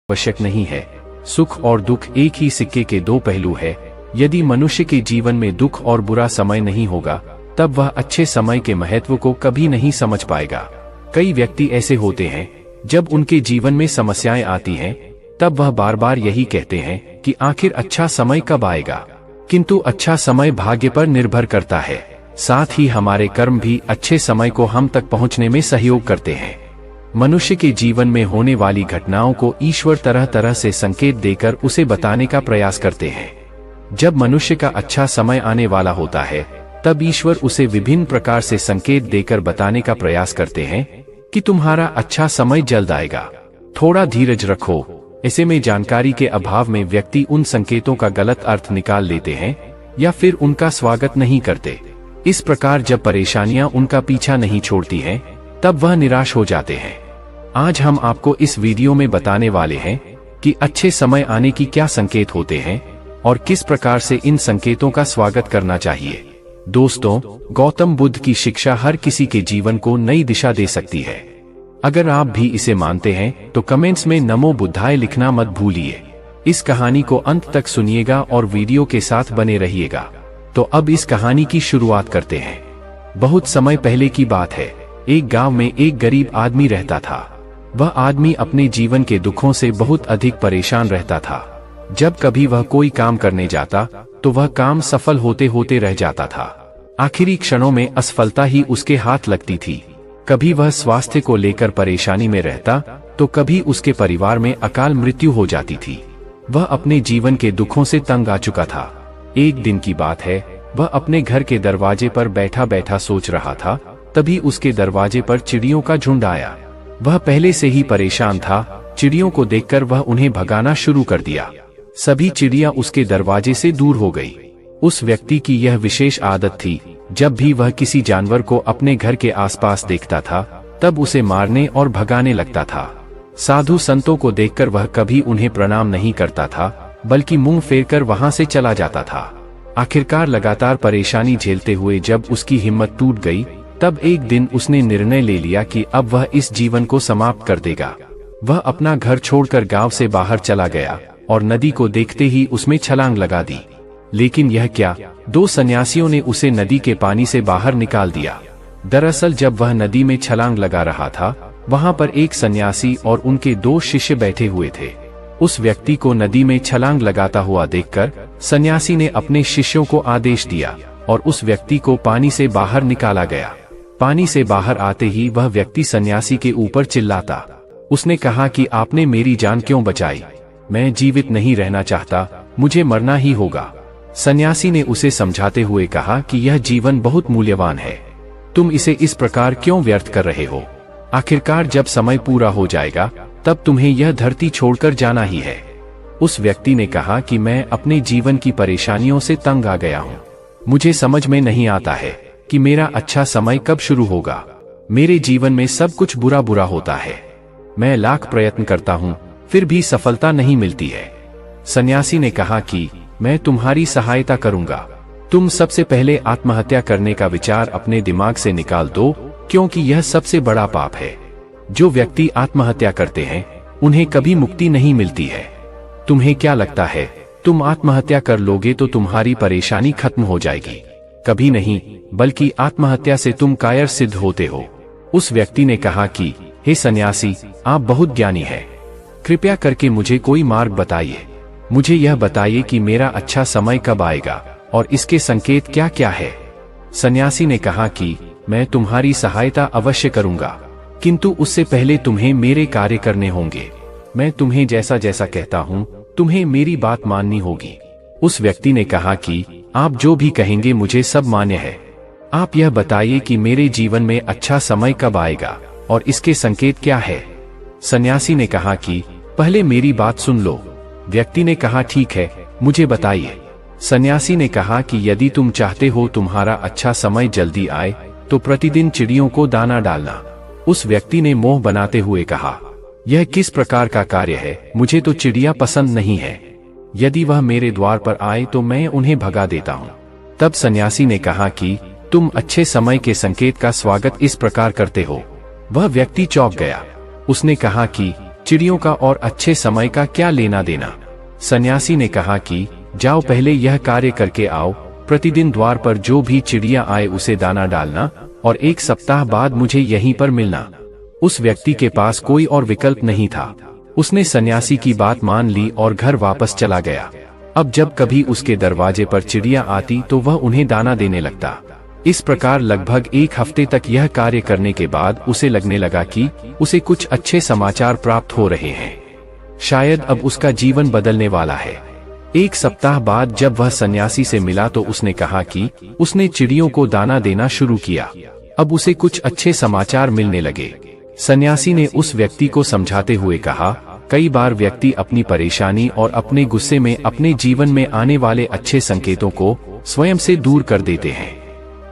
आवश्यक नहीं है। सुख और दुख एक ही सिक्के के दो पहलू है। यदि मनुष्य के जीवन में दुख और बुरा समय नहीं होगा, तब वह अच्छे समय के महत्व को कभी नहीं समझ पाएगा। कई व्यक्ति ऐसे होते हैं, जब उनके जीवन में समस्याएं आती हैं, तब वह बार बार यही कहते हैं कि आखिर अच्छा समय कब आएगा। किंतु अच्छा समय भाग्य पर निर्भर करता है। साथ ही हमारे कर्म भी अच्छे समय को हम तक पहुंचने में सहयोग करते हैं। मनुष्य के जीवन में होने वाली घटनाओं को ईश्वर तरह तरह से संकेत देकर उसे बताने का प्रयास करते हैं। जब मनुष्य का अच्छा समय आने वाला होता है, तब ईश्वर उसे विभिन्न प्रकार से संकेत देकर बताने का प्रयास करते हैं कि तुम्हारा अच्छा समय जल्द आएगा, थोड़ा धीरज रखो। ऐसे में जानकारी के अभाव में व्यक्ति उन संकेतों का गलत अर्थ निकाल लेते हैं या फिर उनका स्वागत नहीं करते। इस प्रकार जब परेशानियां उनका पीछा नहीं छोड़ती हैं, तब वह निराश हो जाते हैं। आज हम आपको इस वीडियो में बताने वाले हैं कि अच्छे समय आने की क्या संकेत होते हैं और किस प्रकार से इन संकेतों का स्वागत करना चाहिए। दोस्तों, गौतम बुद्ध की शिक्षा हर किसी के जीवन को नई दिशा दे सकती है। अगर आप भी इसे मानते हैं तो कमेंट्स में नमो बुद्धाय लिखना मत भूलिए। इस कहानी को अंत तक सुनिएगा और वीडियो के साथ बने रहिएगा। तो अब इस कहानी की शुरुआत करते हैं। बहुत समय पहले की बात है। एक गांव में एक गरीब आदमी रहता था। वह आदमी अपने जीवन के दुखों से बहुत अधिक परेशान रहता था। जब कभी वह कोई काम करने जाता तो वह काम सफल होते होते रह जाता था। आखिरी क्षणों में असफलता ही उसके हाथ लगती थी। कभी वह स्वास्थ्य को लेकर परेशानी में रहता तो कभी उसके परिवार में अकाल मृत्यु हो जाती थी। वह अपने जीवन के दुखों से तंग आ चुका था। एक दिन की बात है, वह अपने घर के दरवाजे पर बैठा बैठा सोच रहा था। तभी उसके दरवाजे पर चिड़ियों का झुंड आया। वह पहले से ही परेशान था। चिड़ियों को देखकर वह उन्हें भगाना शुरू कर दिया। सभी चिड़िया उसके दरवाजे से दूर हो गई। उस व्यक्ति की यह विशेष आदत थी, जब भी वह किसी जानवर को अपने घर के आसपास देखता था, तब उसे मारने और भगाने लगता था। साधु संतों को देखकर वह कभी उन्हें प्रणाम नहीं करता था, बल्कि मुंह फेरकर वहां से चला जाता था। आखिरकार लगातार परेशानी झेलते हुए जब उसकी हिम्मत टूट गई, तब एक दिन उसने निर्णय ले लिया कि अब वह इस जीवन को समाप्त कर देगा। वह अपना घर छोड़कर गांव से बाहर चला गया और नदी को देखते ही उसमें छलांग लगा दी। लेकिन यह क्या, दो सन्यासियों ने उसे नदी के पानी से बाहर निकाल दिया। दरअसल जब वह नदी में छलांग लगा रहा था, वहां पर एक सन्यासी और उनके दो शिष्य बैठे हुए थे। उस व्यक्ति को नदी में छलांग लगाता हुआ देखकर सन्यासी ने अपने शिष्यों को आदेश दिया और उस व्यक्ति को पानी से बाहर निकाला गया। पानी से बाहर आते ही वह व्यक्ति सन्यासी के ऊपर चिल्लाता। उसने कहा कि आपने मेरी जान क्यों बचाई? मैं जीवित नहीं रहना चाहता, मुझे मरना ही होगा। सन्यासी ने उसे समझाते हुए कहा कि यह जीवन बहुत मूल्यवान है, तुम इसे इस प्रकार क्यों व्यर्थ कर रहे हो? आखिरकार जब समय पूरा हो जाएगा, तब तुम्हें यह धरती छोड़कर जाना ही है। उस व्यक्ति ने कहा कि मैं अपने जीवन की परेशानियों से तंग आ गया हूँ। मुझे समझ में नहीं आता है कि मेरा अच्छा समय कब शुरू होगा। मेरे जीवन में सब कुछ बुरा बुरा होता है। मैं लाख प्रयत्न करता हूँ, फिर भी सफलता नहीं मिलती है। सन्यासी ने कहा कि मैं तुम्हारी सहायता करूंगा। तुम सबसे पहले आत्महत्या करने का विचार अपने दिमाग से निकाल दो, क्योंकि यह सबसे बड़ा पाप है। जो व्यक्ति आत्महत्या करते हैं, उन्हें कभी मुक्ति नहीं मिलती है। तुम्हें क्या लगता है, तुम आत्महत्या कर लोगे तो तुम्हारी परेशानी खत्म हो जाएगी? कभी नहीं, बल्कि आत्महत्या से तुम कायर सिद्ध होते हो। उस व्यक्ति ने कहा कि हे सन्यासी, आप बहुत ज्ञानी हैं। कृपया करके मुझे कोई मार्ग बताइए। मुझे यह बताइए कि मेरा अच्छा समय कब आएगा और इसके संकेत क्या क्या है। सन्यासी ने कहा कि मैं तुम्हारी सहायता अवश्य करूंगा, किंतु उससे पहले तुम्हें मेरे कार्य करने होंगे। मैं तुम्हें जैसा जैसा कहता हूं, तुम्हें मेरी बात माननी होगी। उस व्यक्ति ने कहा कि आप जो भी कहेंगे मुझे सब मान्य है। आप यह बताइए कि मेरे जीवन में अच्छा समय कब आएगा और इसके संकेत क्या है। सन्यासी ने कहा कि पहले मेरी बात सुन लो। व्यक्ति ने कहा ठीक है, मुझे बताइए। सन्यासी ने कहा कि यदि तुम चाहते हो तुम्हारा अच्छा समय जल्दी आए, तो प्रतिदिन चिड़ियों को दाना डालना। उस व्यक्ति ने मोह बनाते हुए कहा, यह किस प्रकार का कार्य है? मुझे तो चिड़िया पसंद नहीं है। यदि वह मेरे द्वार पर आए तो मैं उन्हें भगा देता हूँ। तब सन्यासी ने कहा कि तुम अच्छे समय के संकेत का स्वागत इस प्रकार करते हो। वह व्यक्ति चौंक गया। उसने कहा कि चिड़ियों का और अच्छे समय का क्या लेना देना। सन्यासी ने कहा कि जाओ पहले यह कार्य करके आओ, प्रतिदिन द्वार पर जो भी चिड़िया आए उसे दाना डालना और 1 सप्ताह बाद मुझे यहीं पर मिलना। उस व्यक्ति के पास कोई और विकल्प नहीं था। उसने सन्यासी की बात मान ली और घर वापस चला गया। अब जब कभी उसके दरवाजे पर चिड़िया आती तो वह उन्हें दाना देने लगता। इस प्रकार लगभग 1 हफ्ते तक यह कार्य करने के बाद उसे लगने लगा कि उसे कुछ अच्छे समाचार प्राप्त हो रहे हैं। शायद अब उसका जीवन बदलने वाला है। 1 सप्ताह बाद जब वह सन्यासी से मिला तो उसने कहा कि उसने चिड़ियों को दाना देना शुरू किया। अब उसे कुछ अच्छे समाचार मिलने लगे। सन्यासी ने उस व्यक्ति को समझाते हुए कहा, कई बार व्यक्ति अपनी परेशानी और अपने गुस्से में अपने जीवन में आने वाले अच्छे संकेतों को स्वयं से दूर कर देते हैं।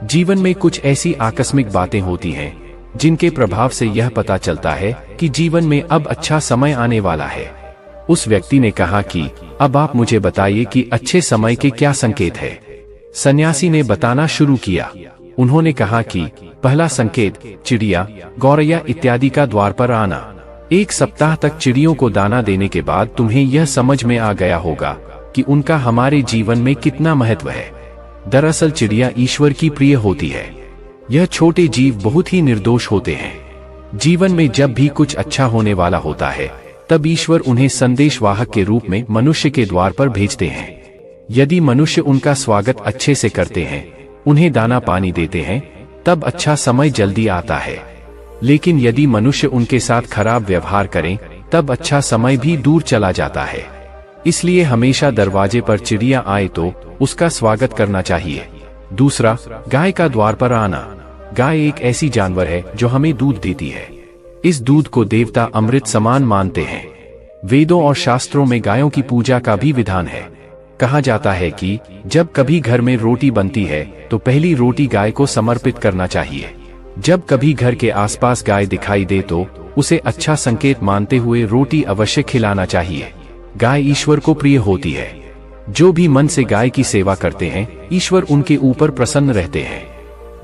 जीवन में कुछ ऐसी आकस्मिक बातें होती हैं जिनके प्रभाव से यह पता चलता है कि जीवन में अब अच्छा समय आने वाला है। उस व्यक्ति ने कहा कि अब आप मुझे बताइए कि अच्छे समय के क्या संकेत है। सन्यासी ने बताना शुरू किया। उन्होंने कहा कि पहला संकेत चिड़िया, गौरैया इत्यादि का द्वार पर आना। 1 सप्ताह तक चिड़ियों को दाना देने के बाद तुम्हें यह समझ में आ गया होगा कि उनका हमारे जीवन में कितना महत्व है। दरअसल चिड़िया ईश्वर की प्रिय होती है। यह छोटे जीव बहुत ही निर्दोष होते हैं। जीवन में जब भी कुछ अच्छा होने वाला होता है तब ईश्वर उन्हें संदेशवाहक के रूप में मनुष्य के द्वार पर भेजते हैं। यदि मनुष्य उनका स्वागत अच्छे से करते हैं, उन्हें दाना पानी देते हैं, तब अच्छा समय जल्दी आता है। लेकिन यदि मनुष्य उनके साथ खराब व्यवहार करें तब अच्छा समय भी दूर चला जाता है। इसलिए हमेशा दरवाजे पर चिड़िया आए तो उसका स्वागत करना चाहिए। दूसरा, गाय का द्वार पर आना। गाय एक ऐसी जानवर है जो हमें दूध देती है। इस दूध को देवता अमृत समान मानते हैं। वेदों और शास्त्रों में गायों की पूजा का भी विधान है। कहा जाता है कि जब कभी घर में रोटी बनती है तो पहली रोटी गाय को समर्पित करना चाहिए। जब कभी घर के आसपास गाय दिखाई दे तो उसे अच्छा संकेत मानते हुए रोटी अवश्य खिलाना चाहिए। गाय ईश्वर को प्रिय होती है। जो भी मन से गाय की सेवा करते हैं, ईश्वर उनके ऊपर प्रसन्न रहते हैं।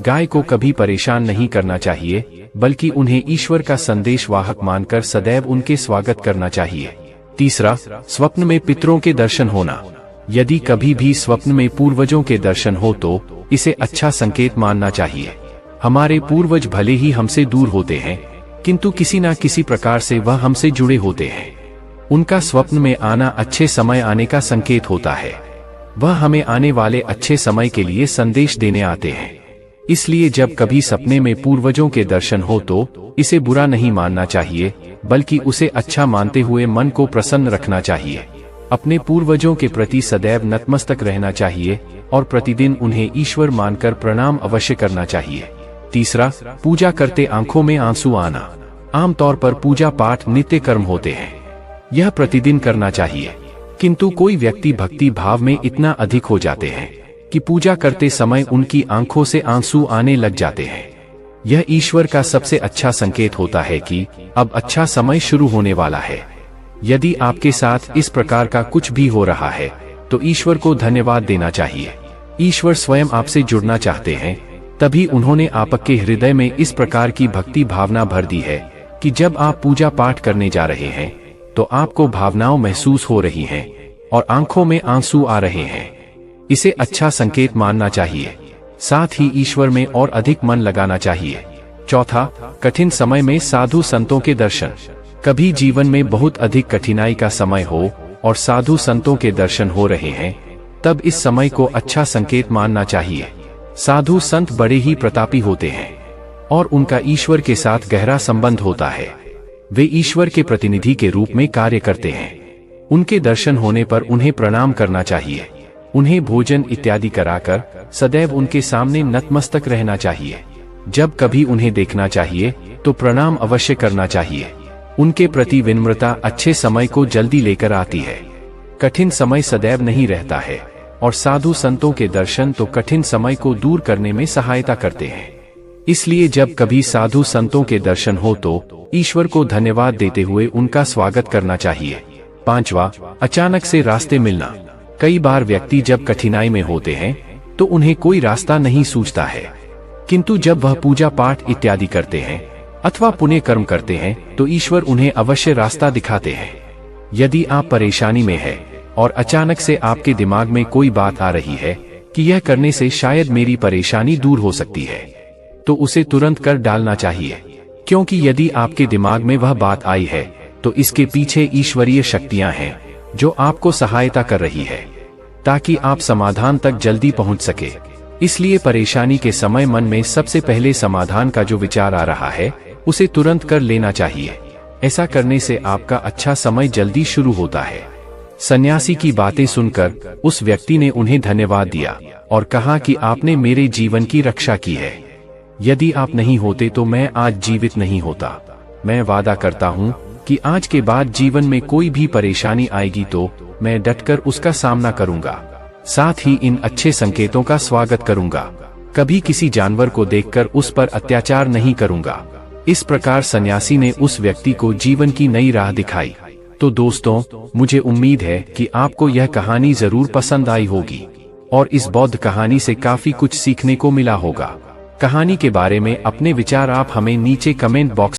गाय को कभी परेशान नहीं करना चाहिए, बल्कि उन्हें ईश्वर का संदेशवाहक मानकर सदैव उनके स्वागत करना चाहिए। तीसरा, स्वप्न में पितरों के दर्शन होना। यदि कभी भी स्वप्न में पूर्वजों के दर्शन हो तो इसे अच्छा संकेत मानना चाहिए। हमारे पूर्वज भले ही हमसे दूर होते हैं, किंतु किसी न किसी प्रकार से वह हमसे जुड़े होते हैं। उनका स्वप्न में आना अच्छे समय आने का संकेत होता है। वह हमें आने वाले अच्छे समय के लिए संदेश देने आते हैं। इसलिए जब कभी सपने में पूर्वजों के दर्शन हो तो इसे बुरा नहीं मानना चाहिए, बल्कि उसे अच्छा मानते हुए मन को प्रसन्न रखना चाहिए। अपने पूर्वजों के प्रति सदैव नतमस्तक रहना चाहिए और प्रतिदिन उन्हें ईश्वर मानकर प्रणाम अवश्य करना चाहिए। तीसरा, पूजा करते आंखों में आंसू आना। आमतौर पर पूजा पाठ नित्य कर्म होते हैं। यह प्रतिदिन करना चाहिए, किंतु कोई व्यक्ति भक्ति भाव में इतना अधिक हो जाते हैं कि पूजा करते समय उनकी आंखों से आंसू आने लग जाते हैं। यह ईश्वर का सबसे अच्छा संकेत होता है कि अब अच्छा समय शुरू होने वाला है। यदि आपके साथ इस प्रकार का कुछ भी हो रहा है तो ईश्वर को धन्यवाद देना चाहिए। ईश्वर स्वयं आपसे जुड़ना चाहते हैं, तभी उन्होंने आपके हृदय में इस प्रकार की भक्ति भावना भर दी है कि जब आप पूजा पाठ करने जा रहे हैं तो आपको भावनाओं महसूस हो रही हैं और आंखों में आंसू आ रहे हैं। इसे अच्छा संकेत मानना चाहिए। साथ ही ईश्वर में और अधिक मन लगाना चाहिए। चौथा, कठिन समय में साधु संतों के दर्शन। कभी जीवन में बहुत अधिक कठिनाई का समय हो और साधु संतों के दर्शन हो रहे हैं, तब इस समय को अच्छा संकेत मानना चाहिए। साधु संत बड़े ही प्रतापी होते हैं और उनका ईश्वर के साथ गहरा संबंध होता है। वे ईश्वर के प्रतिनिधि के रूप में कार्य करते हैं। उनके दर्शन होने पर उन्हें प्रणाम करना चाहिए। उन्हें भोजन इत्यादि कराकर सदैव उनके सामने नतमस्तक रहना चाहिए। जब कभी उन्हें देखना चाहिए तो प्रणाम अवश्य करना चाहिए। उनके प्रति विनम्रता अच्छे समय को जल्दी लेकर आती है। कठिन समय सदैव नहीं रहता है और साधु संतों के दर्शन तो कठिन समय को दूर करने में सहायता करते हैं। इसलिए जब कभी साधु संतों के दर्शन हो तो ईश्वर को धन्यवाद देते हुए उनका स्वागत करना चाहिए। पांचवा, अचानक से रास्ते मिलना। कई बार व्यक्ति जब कठिनाई में होते हैं तो उन्हें कोई रास्ता नहीं सूझता है, किंतु जब वह पूजा पाठ इत्यादि करते हैं अथवा पुण्य कर्म करते हैं तो ईश्वर उन्हें अवश्य रास्ता दिखाते हैं। यदि आप परेशानी में हैं और अचानक से आपके दिमाग में कोई बात आ रही है कि यह करने से शायद मेरी परेशानी दूर हो सकती है, तो उसे तुरंत कर डालना चाहिए, क्योंकि यदि आपके दिमाग में वह बात आई है तो इसके पीछे ईश्वरीय शक्तियां हैं जो आपको सहायता कर रही है ताकि आप समाधान तक जल्दी पहुंच सके। इसलिए परेशानी के समय मन में सबसे पहले समाधान का जो विचार आ रहा है उसे तुरंत कर लेना चाहिए। ऐसा करने से आपका अच्छा समय जल्दी शुरू होता है। सन्यासी की बातें सुनकर उस व्यक्ति ने उन्हें धन्यवाद दिया और कहा कि आपने मेरे जीवन की रक्षा की है। यदि आप नहीं होते तो मैं आज जीवित नहीं होता। मैं वादा करता हूँ कि आज के बाद जीवन में कोई भी परेशानी आएगी तो मैं डटकर उसका सामना करूंगा, साथ ही इन अच्छे संकेतों का स्वागत करूंगा। कभी किसी जानवर को देखकर उस पर अत्याचार नहीं करूंगा। इस प्रकार सन्यासी ने उस व्यक्ति को जीवन की नई राह दिखाई। तो दोस्तों, मुझे उम्मीद है कि आपको यह कहानी जरूर पसंद आई होगी और इस बौद्ध कहानी से काफी कुछ सीखने को मिला होगा। कहानी के बारे में अपने विचार आप हमें नीचे कमेंट बॉक्स